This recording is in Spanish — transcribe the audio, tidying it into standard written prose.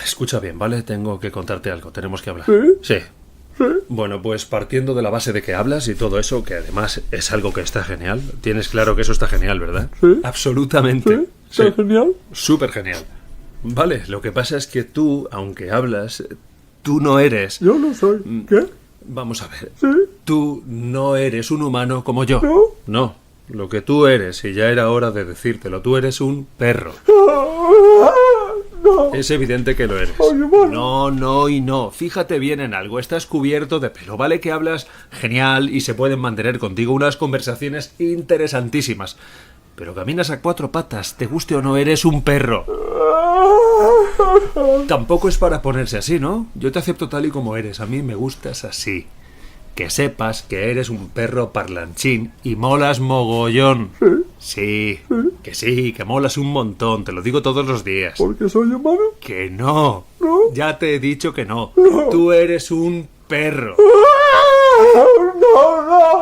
Escucha bien, ¿vale? Tengo que contarte algo, tenemos que hablar. Sí. Sí. Bueno, pues partiendo de la base de que hablas y todo eso, que además es algo que está genial. Tienes claro que eso está genial, ¿verdad? Sí. Absolutamente. ¿Está genial? Súper genial. Vale, lo que pasa es que tú, aunque hablas, tú no eres... Yo no soy. ¿Qué? Vamos a ver. Sí. Tú no eres un humano como yo. ¿No? No. Lo que tú eres, y ya era hora de decírtelo, tú eres un perro. No. Es evidente que lo eres. Soy humano. No, no y no. Fíjate bien en algo. Estás cubierto de pelo. Vale que hablas genial y se pueden mantener contigo unas conversaciones interesantísimas. Pero caminas a cuatro patas. Te guste o no, eres un perro. Tampoco es para ponerse así, ¿no? Yo te acepto tal y como eres. A mí me gustas así. Que sepas que eres un perro parlanchín y molas mogollón. Sí, que molas un montón. Te lo digo todos los días. ¿Porque soy humano? Que no. ¿No? Ya te he dicho que no. No. Tú eres un perro.